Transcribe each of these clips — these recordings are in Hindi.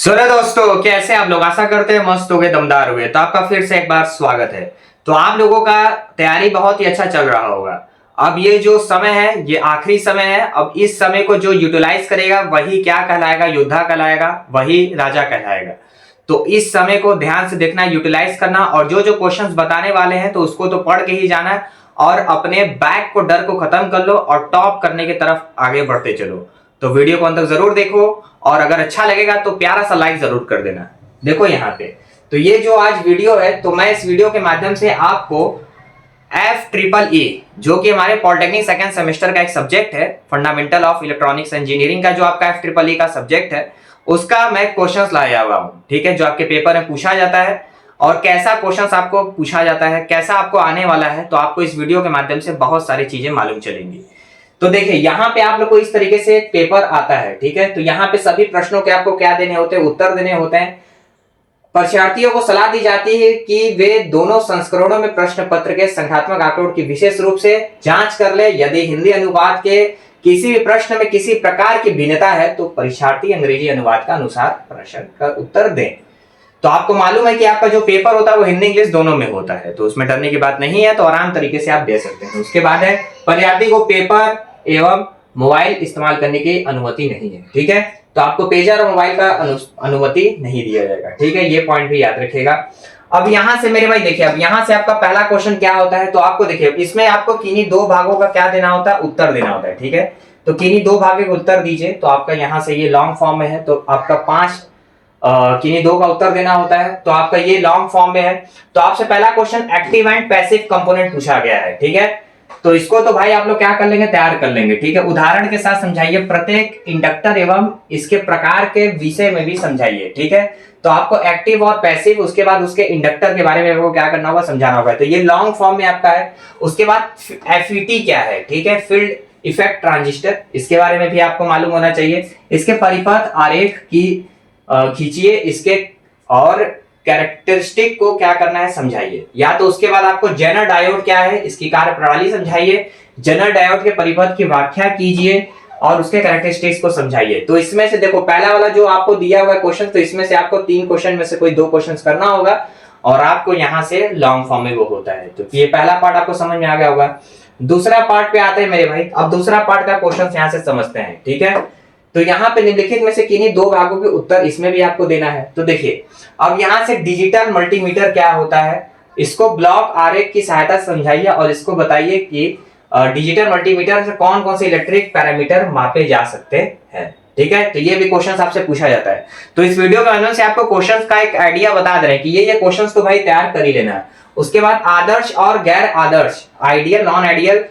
सुनो दोस्तों, कैसे आप लोग? आशा करते हैं मस्त हो गए, दमदार हुए। तो आपका फिर से एक बार स्वागत है। तो आप लोगों का तैयारी बहुत ही अच्छा चल रहा होगा। अब ये जो समय है ये आखिरी समय है। अब इस समय को जो यूटिलाइज करेगा वही क्या कहलाएगा? योद्धा कहलाएगा, वही राजा कहलाएगा। तो इस समय को ध्यान से देखना, यूटिलाइज करना, और जो जो क्वेश्चंस बताने वाले हैं तो उसको तो पढ़ के ही जाना है और अपने बैक को, डर को खत्म कर लो और टॉप करने की तरफ आगे बढ़ते चलो। तो वीडियो को अंत तक जरूर देखो और अगर अच्छा लगेगा तो प्यारा सा लाइक जरूर कर देना। देखो यहाँ पे, तो ये जो आज वीडियो है, तो मैं इस वीडियो के माध्यम से आपको FEEE जो कि हमारे पॉलिटेक्निक सेकंड सेमेस्टर का एक सब्जेक्ट है, फंडामेंटल ऑफ इलेक्ट्रॉनिक्स इंजीनियरिंग का जो आपका FEEE का सब्जेक्ट है, उसका मैं क्वेश्चंस लाया हुआ हूँ। ठीक है, जो आपके पेपर में पूछा जाता है और कैसा क्वेश्चंस आपको पूछा जाता है, कैसा आपको आने वाला है, तो आपको इस वीडियो के माध्यम से बहुत सारी चीजें मालूम चलेंगी। तो देखिए यहाँ पे आप लोग को इस तरीके से पेपर आता है। ठीक है, तो यहाँ पे सभी प्रश्नों के आपको क्या देने होते हैं? उत्तर देने होते हैं। परीक्षार्थियों को सलाह दी जाती है कि वे दोनों संस्करणों में प्रश्न पत्र के संख्यात्मक आंकड़ों की विशेष रूप से जांच कर ले। यदि हिंदी अनुवाद के किसी भी प्रश्न में किसी प्रकार की भिन्नता है तो परीक्षार्थी अंग्रेजी अनुवाद का अनुसार प्रश्न का उत्तर दें। तो आपको मालूम है कि आपका जो पेपर होता है वो हिंदी इंग्लिश दोनों में होता है, तो उसमें डरने की बात नहीं है। तो आराम तरीके से आप दे सकते हैं। उसके बाद है, परीक्षार्थी को पेपर एवं मोबाइल इस्तेमाल करने की अनुमति नहीं है। ठीक है, तो आपको पेजर और मोबाइल का अनुमति नहीं दिया जाएगा। ठीक है, ये पॉइंट भी याद रखिएगा। अब यहां से मेरे भाई देखिए, अब यहां से आपका पहला क्वेश्चन क्या होता है? तो आपको देखिए, इसमें आपको किन्हीं दो भागों का क्या देना होता है? उत्तर देना होता है। ठीक है, तो किन्हीं दो भागों का उत्तर दीजिए। तो आपका यहां से ये लॉन्ग फॉर्म में है, तो आपका 5 किन्हीं दो का उत्तर देना होता है। तो आपका ये लॉन्ग फॉर्म में है। तो आपसे पहला question active and passive component पूछा गया है। ठीक है, तो इसको तो भाई आप लोग क्या कर लेंगे? तैयार कर लेंगे। ठीक है, उदाहरण के साथ समझाइए, प्रत्येक इंडक्टर एवं इसके प्रकार के विषय में भी समझाइए। ठीक है, तो आपको एक्टिव और पैसिव, उसके बाद उसके इंडक्टर के बारे में आपको क्या करना होगा? समझाना होगा। तो ये लॉन्ग फॉर्म में आपका है। उसके बाद FET क्या है? ठीक है, फील्ड इफेक्ट ट्रांजिस्टर, इसके बारे में भी आपको मालूम होना चाहिए। इसके परिपथ आरेख की खींचिए, इसके और कैरेक्टरिस्टिक को क्या करना है? समझाइए। या तो उसके बाद आपको जेनर डायोड क्या है, इसकी कार्य प्रणाली समझाइए, जेनर डायोड के परिपथ की व्याख्या कीजिए और उसके कैरेक्टरिस्टिक्स को समझाइए। तो इसमें से देखो, पहला वाला जो आपको दिया हुआ क्वेश्चन, तो इसमें से आपको 3 क्वेश्चन में से कोई 2 क्वेश्चन करना होगा और आपको यहां से लॉन्ग फॉर्म में वो होता है। तो ये पहला पार्ट आपको समझ में आ गया होगा। दूसरा पार्ट पे आते हैं मेरे भाई। अब दूसरा पार्ट का क्वेश्चन यहां से समझते हैं। ठीक है, तो यहाँ पे निम्नलिखित में से किन्हीं दो भागों के उत्तर इसमें भी आपको देना है। तो देखिए, अब यहाँ से डिजिटल मल्टीमीटर क्या होता है, इसको ब्लॉक आरेख की सहायता से समझाइए और इसको बताइए कि डिजिटल मल्टीमीटर से कौन कौन से इलेक्ट्रिक पैरामीटर मापे जा सकते हैं। ठीक है, तो ये भी क्वेश्चन आपसे पूछा जाता है। तो इस वीडियो के माध्यम से आपको क्वेश्चन का एक आइडिया बता दे रहे हैं कि ये क्वेश्चन तो भाई तैयार कर ही लेना है। उसके बाद आदर्श और गैर आदर्श, आइडियल नॉन आइडियल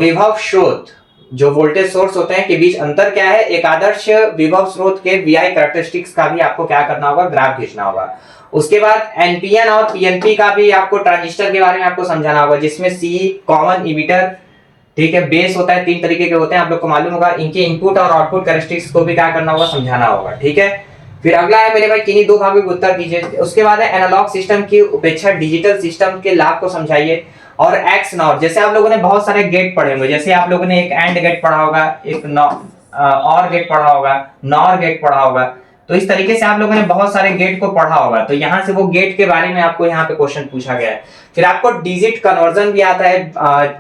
विभव स्रोत, जो वोल्टेज सोर्स होते हैं के बीच अंतर क्या है। एक आदर्श विभव स्रोत के VI कैरेक्टरिस्टिक्स का भी आपको क्या करना होगा? ग्राफ खींचना होगा। उसके बाद NPN और PNP का भी आपको ट्रांजिस्टर के बारे में आपको समझाना होगा, जिसमें C कॉमन इमिटर, ठीक है, बेस होता है, 3 तरीके के होते हैं, आप लोग को मालूम होगा। इनके इनपुट और आउटपुट कैरेक्टरिस्टिक्स को भी क्या करना होगा? समझाना होगा। ठीक है, फिर अगला है मेरे भाई, किन्हीं दो भागों के उत्तर दीजिए। उसके बाद है एनालॉग सिस्टम की उपेक्षा डिजिटल सिस्टम के लाभ को समझाइए। और एक्स नॉर, जैसे आप लोगों ने बहुत सारे गेट पढ़े होंगे, जैसे आप लोगों ने एक एंड गेट पढ़ा होगा, एक और गेट पढ़ा होगा, नॉर गेट पढ़ा होगा। तो इस तरीके से आप लोगों ने बहुत सारे गेट को पढ़ा होगा। तो यहाँ से वो गेट के बारे में आपको यहाँ पे क्वेश्चन पूछा गया है। फिर आपको डिजिट कन्वर्जन भी आता है,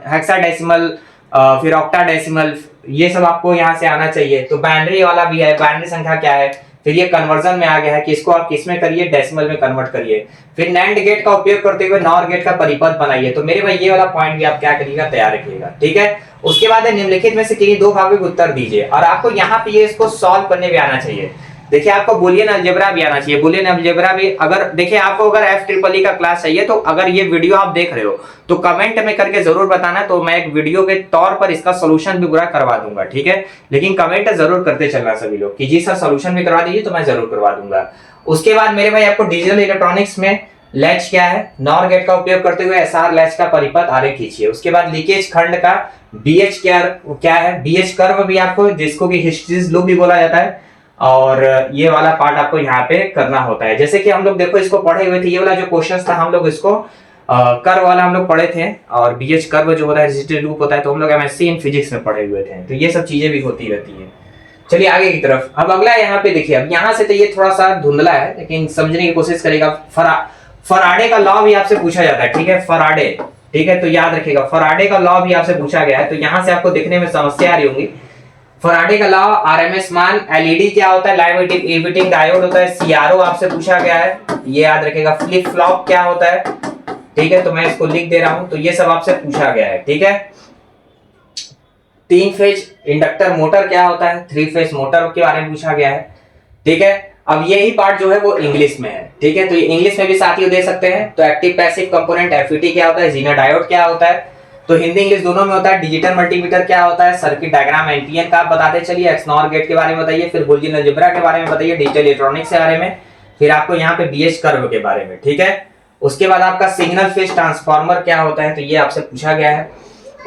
हेक्साडेसिमल, फिर ऑक्टाडेसिमल, ये सब आपको यहाँ से आना चाहिए। तो बाइनरी वाला भी है, बाइनरी संख्या क्या है। फिर ये कन्वर्जन में आ गया है कि इसको आप किस में करिए? डेसिमल में कन्वर्ट करिए। फिर नैंड गेट का उपयोग करते हुए नॉर गेट का परिपथ बनाइए। तो मेरे भाई ये वाला पॉइंट भी आप क्या करिएगा? तैयार रखिएगा। ठीक है, उसके बाद निम्नलिखित में से किन्हीं दो भागों के उत्तर दीजिए और आपको यहाँ पे ये इसको सॉल्व करने भी आना चाहिए। देखिए, आपको बुलियन अलजेब्रा भी आना चाहिए। बुलियन अलजेब्रा भी, अगर देखिए आपको अगर FEEE का क्लास चाहिए तो अगर ये वीडियो आप देख रहे हो तो कमेंट में करके जरूर बताना, तो मैं एक वीडियो के तौर पर इसका सोल्यूशन भी पूरा करवा दूंगा। ठीक है, लेकिन कमेंट जरूर करते चलना सभी लोग कि जी सर सोल्यूशन भी करवा दीजिए, तो मैं जरूर करवा दूंगा। उसके बाद मेरे भाई आपको डिजिटल इलेक्ट्रॉनिक्स में लैच क्या है, नॉर गेट का उपयोग करते हुए SR लैच का परिपथ आरेख खींचिए। उसके बाद लीकेज खंड का BH क्या है, BH कर्व भी आपको, जिसको कि हिस्टरीज लूप भी बोला जाता है, और ये वाला पार्ट आपको यहाँ पे करना होता है। जैसे कि हम लोग देखो इसको पढ़े हुए थे, ये वाला जो क्वेश्चन था हम लोग इसको कर्व वाला हम लोग पढ़े थे, और BH कर्व जो होता है हिस्टरी लूप होता है, तो हम लोग MSc इन फिजिक्स में पढ़े हुए थे। तो ये सब चीजें भी होती रहती है। चलिए आगे की तरफ। अब अगला यहाँ पे देखिए, अब यहाँ से तो ये थोड़ा सा धुंधला है लेकिन समझने की कोशिश करेगा। फराडे का लॉ भी आपसे पूछा जाता है, ठीक है, फराडे, ठीक है, तो याद रखिएगा फराडे का लॉ भी आपसे पूछा गया है। तो यहाँ से आपको देखने में समस्या आ रही होंगी। फराडे का लॉ, आरएमएस मान, एलईडी क्या होता है, लाइव इमिटिंग डायोड होता है, सीआरओ आपसे पूछा गया है, ये याद रखिएगा। फ्लिप फ्लॉप क्या होता है, ठीक है, तो मैं इसको लिख दे रहा हूं। तो ये सब आपसे पूछा गया है, ठीक है। 3 फेज इंडक्टर मोटर क्या होता है, 3 फेज मोटर के बारे में पूछा गया है, ठीक है। अब यही पार्ट जो है वो इंग्लिश में है, ठीक है, तो ये इंग्लिश में भी साथियों दे सकते हैं। तो एक्टिव पैसिव कंपोनेंट एफईटी क्या होता है, जीना डायोड क्या होता है, तो हिंदी इंग्लिश दोनों में होता है। डिजिटल मल्टीमीटर क्या होता है, सर्किट डायग्राम एनपीएन का आप बताते चलिए। एक्सनॉर गेट के बारे में बताइए, फिर बुलियन अलजेब्रा के बारे में बताइए, डिजिटल इलेक्ट्रॉनिक्स के बारे में, फिर आपको यहाँ पे बीएच कर्व के बारे में, ठीक है। उसके बाद आपका सिग्नल फेज ट्रांसफार्मर क्या होता है, तो ये आपसे पूछा गया है।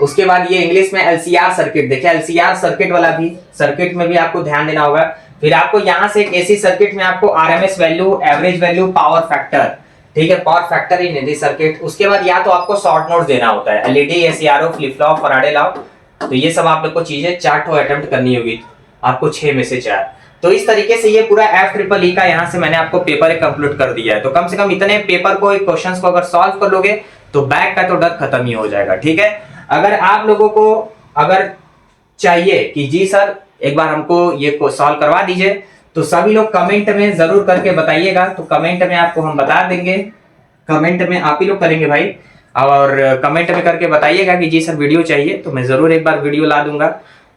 उसके बाद ये इंग्लिश में एलसीआर सर्किट, देखिए एलसीआर सर्किट वाला भी, सर्किट में भी आपको ध्यान देना होगा। फिर आपको यहाँ से एक एसी सर्किट में आपको RMS value, average value, power factor, ठीक है, power factor in AC circuit. उसके बाद या तो आपको शॉर्ट नोट्स देना होता है, LED, ACRO, flip flop, Faraday law, तो ये सब आप लोग को चीजें 4 ठो अटेम्प्ट करनी होगी आपको, 6 में से 4। तो इस तरीके से ये पूरा FEEE का यहाँ से मैंने आपको पेपर कंप्लीट कर दिया है। तो कम से कम इतने पेपर को, क्वेश्चंस को अगर सॉल्व कर लोगे तो बैक का तो डर खत्म ही हो जाएगा, ठीक है। अगर आप लोगों को अगर चाहिए कि जी सर एक बार हमको ये को सॉल्व करवा दीजिए, तो सभी लोग कमेंट में जरूर करके बताइएगा। तो कमेंट में आपको हम बता देंगे, कमेंट में आप ही लोग करेंगे भाई, और कमेंट में करके बताइएगा कि जी सर वीडियो चाहिए, तो मैं जरूर एक बार वीडियो ला दूंगा।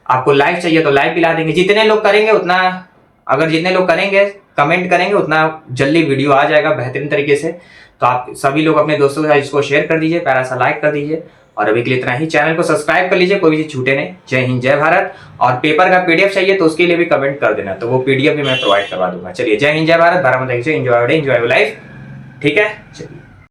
आपको लाइव चाहिए तो लाइव भी ला देंगे। जितने लोग करेंगे उतना, अगर जितने लोग करेंगे कमेंट करेंगे उतना जल्दी वीडियो आ जाएगा बेहतरीन तरीके से। तो आप सभी लोग अपने दोस्तों के साथ इसको शेयर कर दीजिए, प्यारा सा लाइक कर दीजिए, और अभी के लिए इतना ही। चैनल को सब्सक्राइब कर लीजिए, कोई भी चीज छूटे नहीं। जय हिंद, जय भारत। और पेपर का पीडीएफ चाहिए तो उसके लिए भी कमेंट कर देना, तो वो पीडीएफ भी मैं प्रोवाइड करवा दूंगा। चलिए, जय हिंद, जय भारत, भारत माता की जय, enjoy your day, enjoy your life, ठीक है। चलिए।